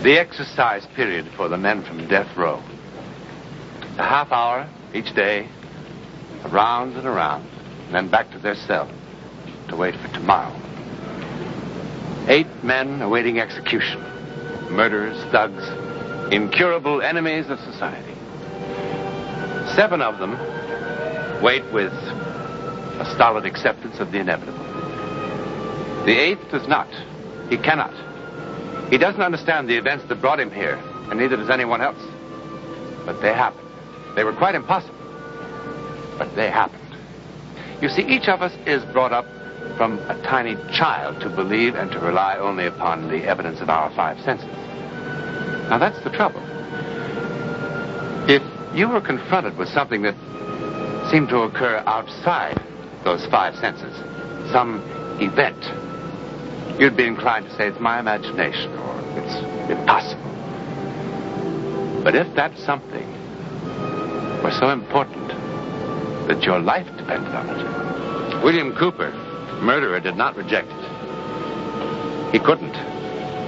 The exercise period for the men from death row. A half hour each day, around and around, and then back to their cell to wait for tomorrow. 8 men awaiting execution. Murderers, thugs, incurable enemies of society. 7 of them wait with a stolid acceptance of the inevitable. The 8th does not. He cannot. He doesn't understand the events that brought him here, and neither does anyone else. But they happened. They were quite impossible. But they happened. You see, each of us is brought up from a tiny child to believe and to rely only upon the evidence of our 5 senses. Now, that's the trouble. If you were confronted with something that seemed to occur outside those 5 senses, some event, you'd be inclined to say it's my imagination or it's impossible. But if that something were so important that your life depended on it, William Cooper, murderer, did not reject it. He couldn't.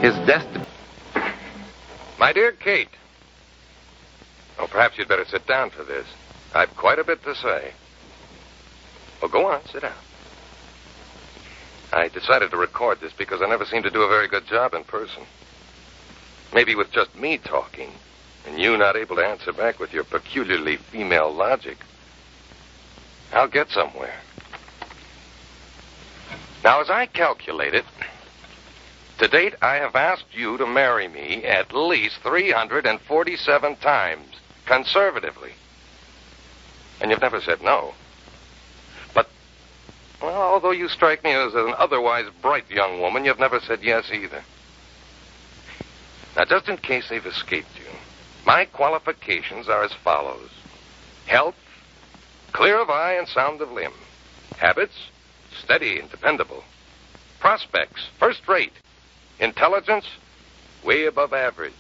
His destiny... My dear Kate. Oh, perhaps you'd better sit down for this. I've quite a bit to say. Well, go on, sit down. I decided to record this because I never seem to do a very good job in person. Maybe with just me talking, and you not able to answer back with your peculiarly female logic, I'll get somewhere. Now, as I calculate it, to date, I have asked you to marry me at least 347 times, conservatively. And you've never said no. But, well, although you strike me as an otherwise bright young woman, you've never said yes either. Now, just in case they've escaped you, my qualifications are as follows. Health, clear of eye and sound of limb. Habits, steady and dependable. Prospects, first rate. Intelligence, way above average.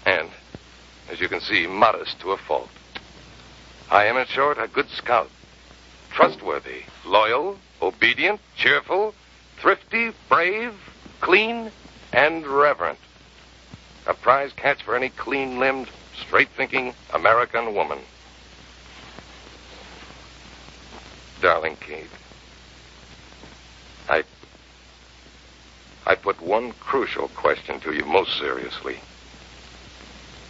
And, as you can see, modest to a fault. I am, in short, a good scout. Trustworthy, loyal, obedient, cheerful, thrifty, brave, clean, and reverent. A prize catch for any clean-limbed, straight-thinking American woman. Darling Kate, I put one crucial question to you most seriously.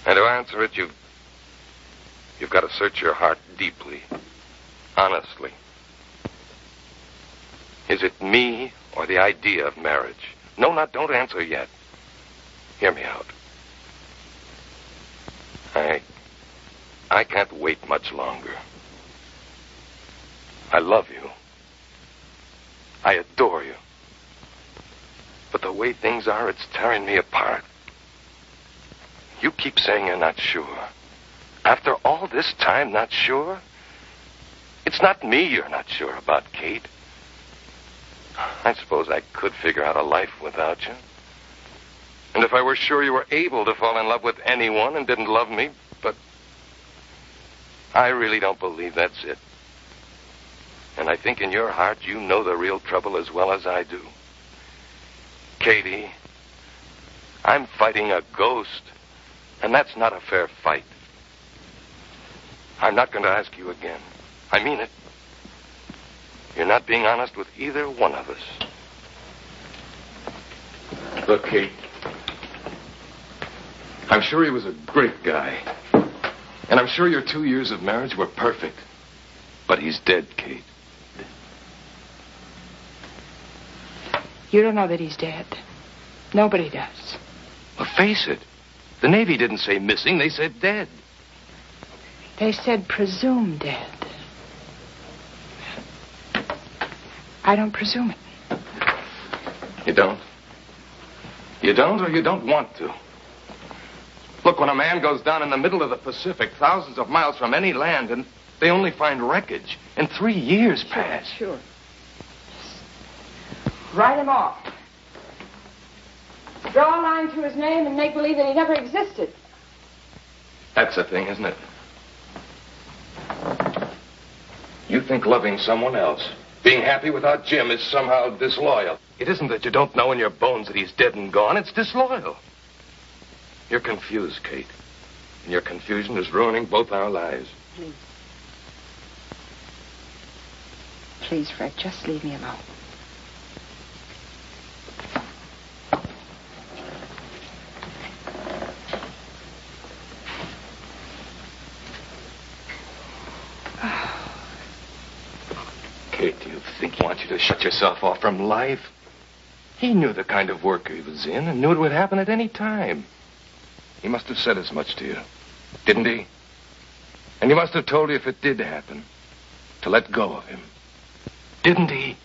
And to answer it, you've got to search your heart deeply, honestly. Is it me or the idea of marriage? No, don't answer yet. Hear me out. I can't wait much longer. I love you. I adore you. But the way things are, it's tearing me apart. You keep saying you're not sure. After all this time, not sure? It's not me you're not sure about, Kate. I suppose I could figure out a life without you. And if I were sure you were able to fall in love with anyone and didn't love me, but I really don't believe that's it. And I think in your heart you know the real trouble as well as I do. Katie, I'm fighting a ghost, and that's not a fair fight. I'm not going to ask you again. I mean it. You're not being honest with either one of us. Look, Kate, I'm sure he was a great guy. And I'm sure your 2 years of marriage were perfect. But he's dead, Kate. You don't know that he's dead. Nobody does. Well, face it. The Navy didn't say missing. They said dead. They said presumed dead. I don't presume it. You don't? You don't, or you don't want to? Look, when a man goes down in the middle of the Pacific, thousands of miles from any land, and they only find wreckage, and 3 years pass. Sure. Write him off. Draw a line through his name and make believe that he never existed. That's the thing, isn't it? You think loving someone else, being happy without Jim, is somehow disloyal. It isn't that you don't know in your bones that he's dead and gone. It's disloyal. You're confused, Kate. And your confusion is ruining both our lives. Please. Please, Fred, just leave me alone. Kate, do you think he wants you to shut yourself off from life? He knew the kind of work he was in and knew it would happen at any time. He must have said as much to you, didn't he? And he must have told you if it did happen, to let go of him. Didn't he?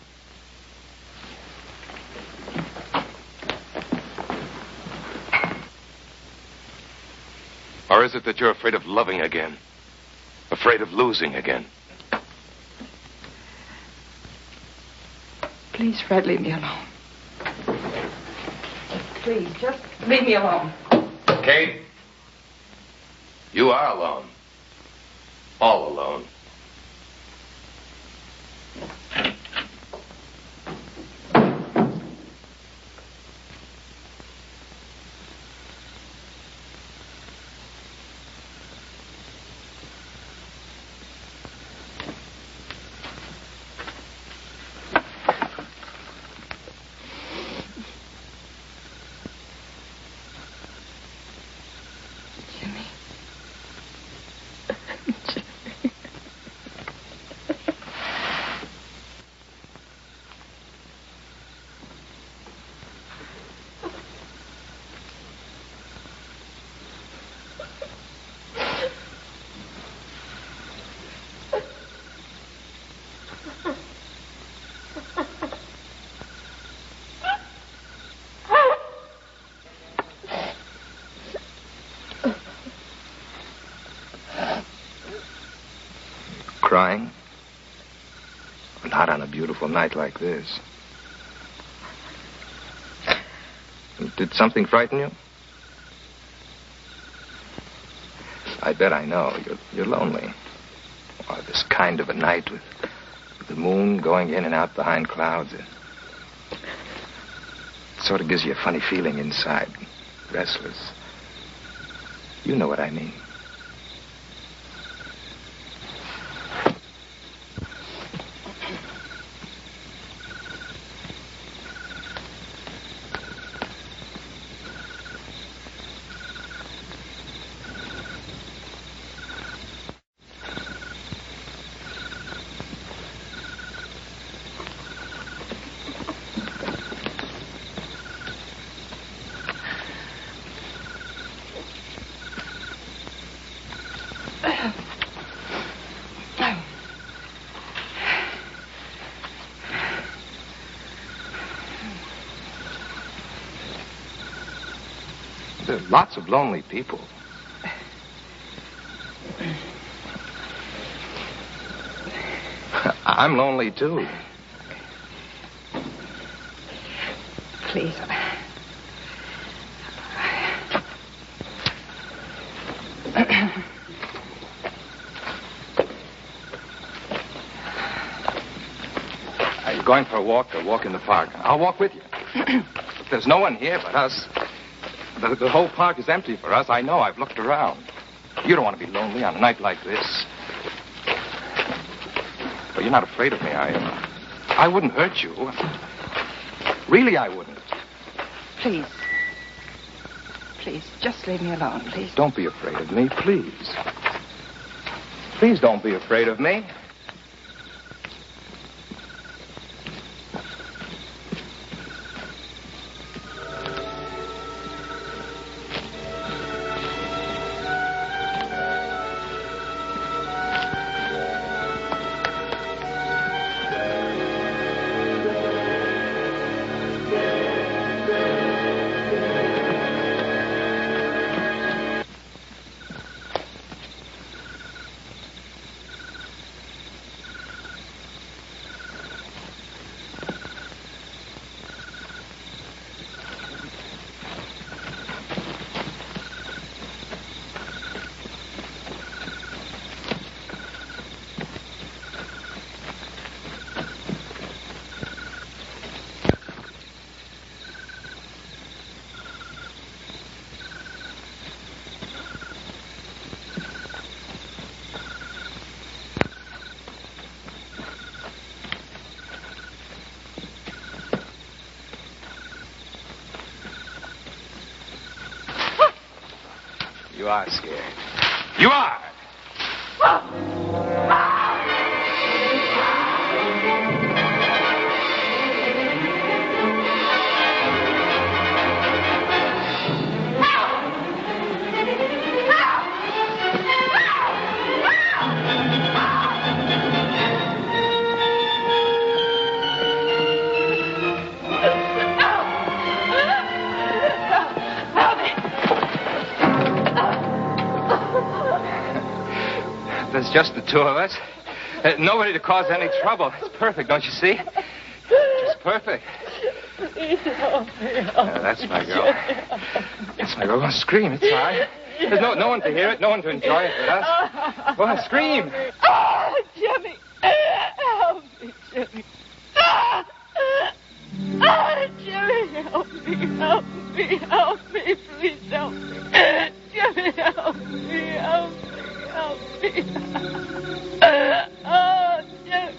Or is it that you're afraid of loving again? Afraid of losing again? Please, Fred, leave me alone. Please, just leave me alone. Kate, you are alone. All alone. Crying? Not on a beautiful night like this. Did something frighten you? I bet I know. You're lonely. Oh, this kind of a night with the moon going in and out behind clouds. It sort of gives you a funny feeling inside. Restless. You know what I mean. There are lots of lonely people. I'm lonely, too. Please. Are you going for a walk or walk in the park? I'll walk with you. If there's no one here but us, the whole park is empty for us. I know. I've looked around. You don't want to be lonely on a night like this. But you're not afraid of me, are you? I wouldn't hurt you. Really, I wouldn't. Please. Please, just leave me alone, please. Don't be afraid of me, please. Please don't be afraid of me. You are scared. You are! There's just the two of us. Nobody to cause any trouble. It's perfect, don't you see? It's perfect. That's my girl. That's my girl. Don't scream. It's all right. There's no one to hear it, no one to enjoy it but us. Go on, scream. Oh, Jimmy. Help me, Jimmy. Oh, Jimmy, help me, help me, help me. Please help me. Jimmy, help me, help me. Help me. Oh, Jimmy.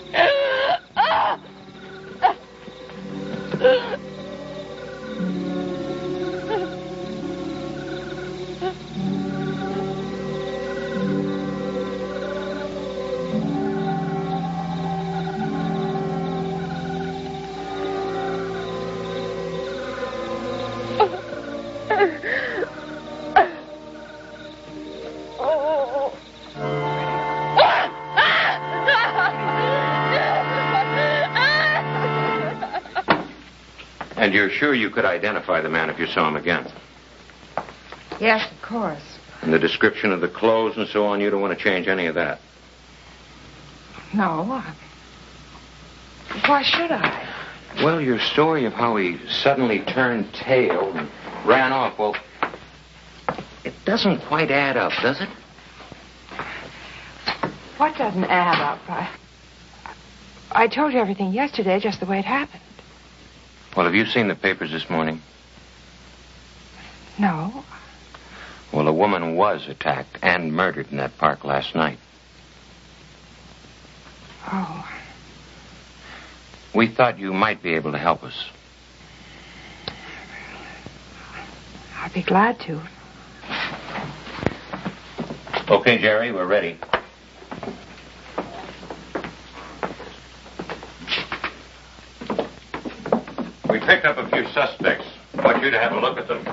And you're sure you could identify the man if you saw him again? Yes, of course. And the description of the clothes and so on, you don't want to change any of that? No. Why should I? Well, your story of how he suddenly turned tail and ran off, well, it doesn't quite add up, does it? What doesn't add up? I told you everything yesterday, just the way it happened. Well, have you seen the papers this morning? No. Well, a woman was attacked and murdered in that park last night. Oh. We thought you might be able to help us. I'd be glad to. Okay, Jerry, we're ready. We picked up a few suspects. I want you to have a look at them.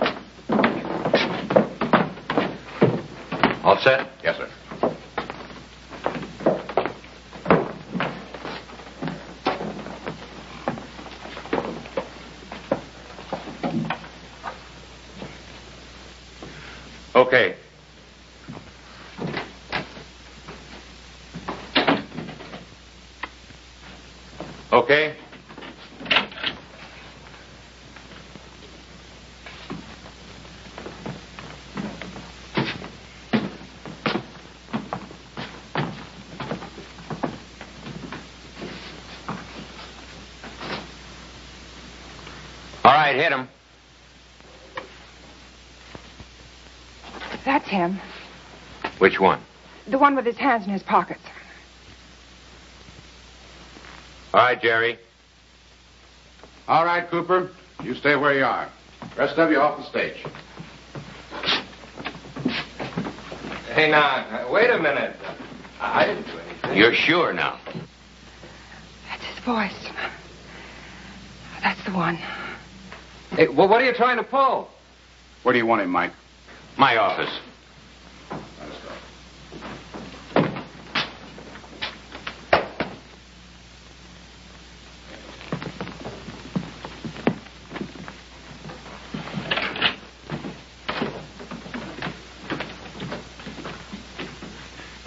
All set? Yes, sir. Okay. Okay? All right, hit him. That's him. Which one? The one with his hands in his pockets. All right, Jerry. All right, Cooper. You stay where you are. Rest of you off the stage. Hey, now, wait a minute. I didn't do anything. You're sure now? That's his voice. That's the one. Hey, well, what are you trying to pull? Where do you want him, Mike? My office. Let's go.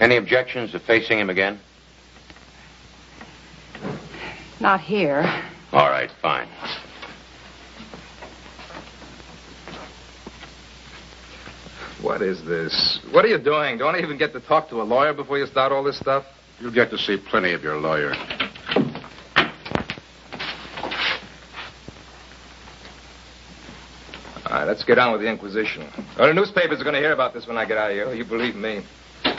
Any objections to facing him again? Not here. All right, fine. What is this? What are you doing? Don't I even get to talk to a lawyer before you start all this stuff? You'll get to see plenty of your lawyer. All right, let's get on with the inquisition. Well, the newspapers are going to hear about this when I get out of here. You believe me. Did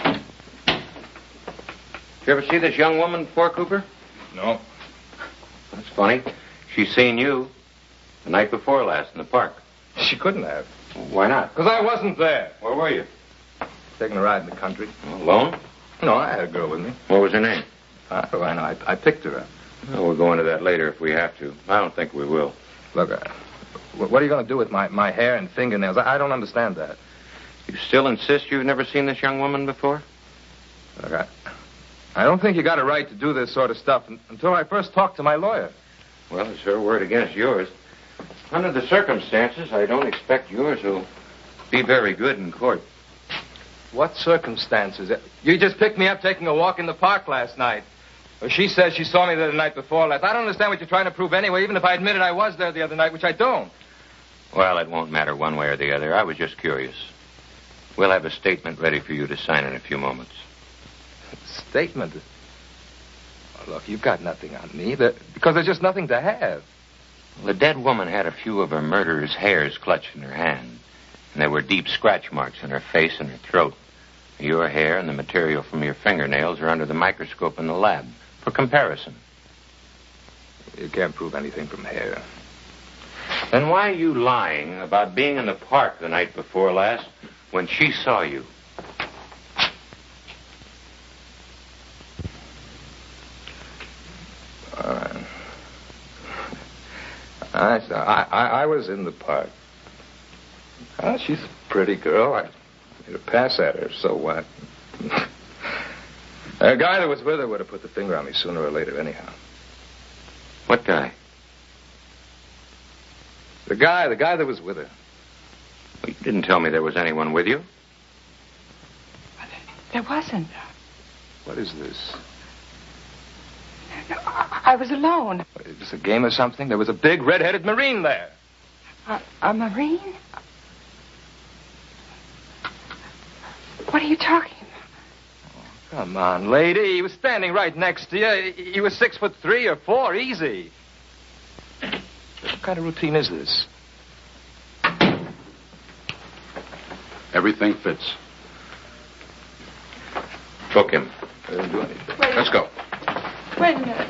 you ever see this young woman before, Cooper? No. That's funny. She's seen you the night before last in the park. She couldn't have. Why not? Because I wasn't there. Where were you? taking a ride in the country. Alone? No, I had a girl with me. What was her name? How do I know? I picked her up. Well, we'll go into that later if we have to. I don't think we will. Look, what are you going to do with my hair and fingernails? I don't understand that. You still insist you've never seen this young woman before? Look, I don't think you got a right to do this sort of stuff until I first talked to my lawyer. Well, it's her word against yours. Under the circumstances, I don't expect yours will be very good in court. What circumstances? You just picked me up taking a walk in the park last night. Well, she says she saw me there the night before last. I don't understand what you're trying to prove anyway, even if I admitted I was there the other night, which I don't. Well, it won't matter one way or the other. I was just curious. We'll have a statement ready for you to sign in a few moments. Statement? Oh, look, you've got nothing on me, because there's just nothing to have. The dead woman had a few of her murderer's hairs clutched in her hand, and there were deep scratch marks on her face and her throat. Your hair and the material from your fingernails are under the microscope in the lab for comparison. You can't prove anything from hair. Then why are you lying about being in the park the night before last when she saw you? I was in the park. Oh, she's a pretty girl. I made a pass at her, so what? A guy that was with her would have put the finger on me sooner or later anyhow. What guy? The guy that was with her. Well, you didn't tell me there was anyone with you. There wasn't. What is this? No, I was alone. Is this a game or something? There was a big red-headed Marine there. A Marine? What are you talking about? Oh, come on, lady. He was standing right next to you. He was 6'3" or 4", easy. What kind of routine is this? Everything fits. Book him. I didn't do anything. Let's go. Wait a minute.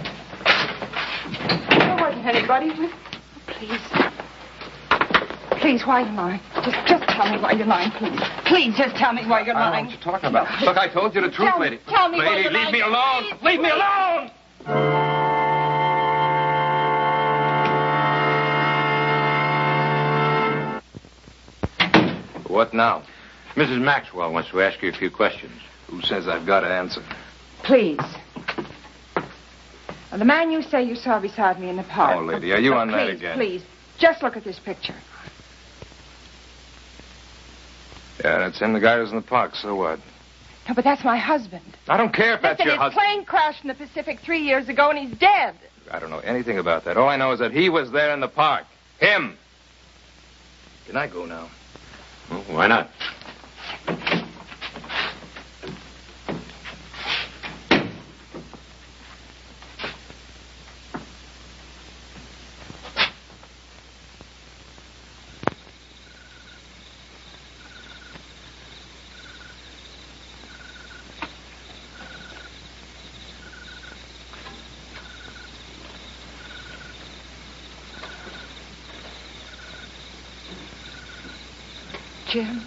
There wasn't anybody with... Please. Please, why are you lying? Just tell me why you're lying, please. Please, just tell me why you're I don't know lying. what you're talking about. Look, I told you the truth, lady. Tell me why lady, you're leave lying. me alone. Please, Leave me alone. What now? Mrs. Maxwell wants to ask you a few questions. Who says I've got to answer? Please. Now, the man you say you saw beside me in the park. Oh, lady, are you on that please, again? Please, just look at this picture. Yeah, that's him, the guy who's in the park. So what? No, but that's my husband. I don't care if that's Listen, your his husband. plane crashed in the Pacific 3 years ago, and he's dead. I don't know anything about that. All I know is that he was there in the park. Him. Can I go now? Well, why not? Jim.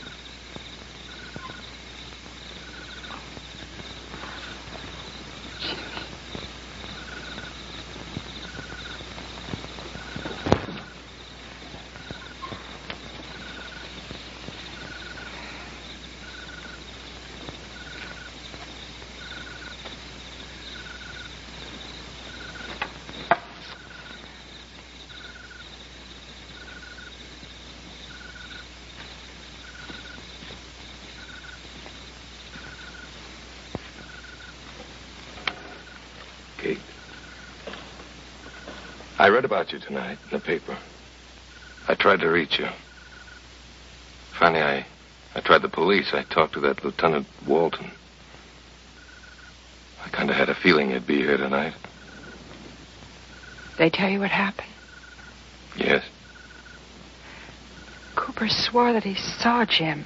Kate, I read about you tonight in the paper. I tried to reach you. Finally, I tried the police. I talked to that Lieutenant Walton. I kind of had a feeling you'd be here tonight. They tell you what happened? Yes. Cooper swore that he saw Jim.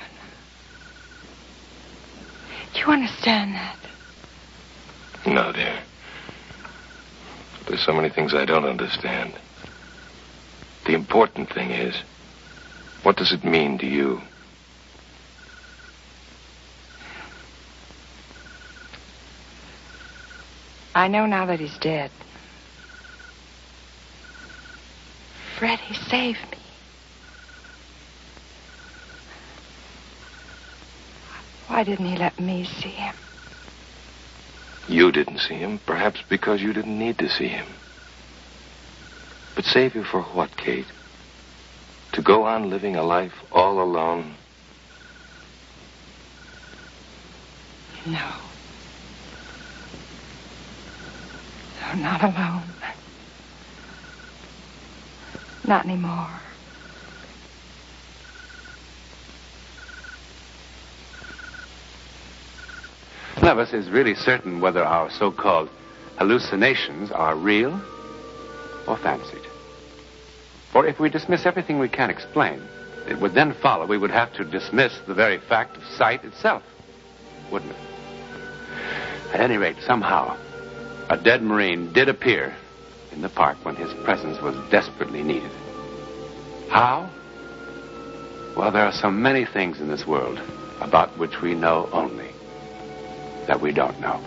Do you understand that? No, dear. There's so many things I don't understand. The important thing is, what does it mean to you? I know now that he's dead. Freddie saved me. Why didn't he let me see him? You didn't see him, perhaps because you didn't need to see him. But save you for what, Kate? To go on living a life all alone? No. No, not alone. Not anymore. None of us is really certain whether our so-called hallucinations are real or fancied. For if we dismiss everything we can't explain, it would then follow we would have to dismiss the very fact of sight itself, wouldn't it? At any rate, somehow, a dead Marine did appear in the park when his presence was desperately needed. How? Well, there are so many things in this world about which we know only that we don't know.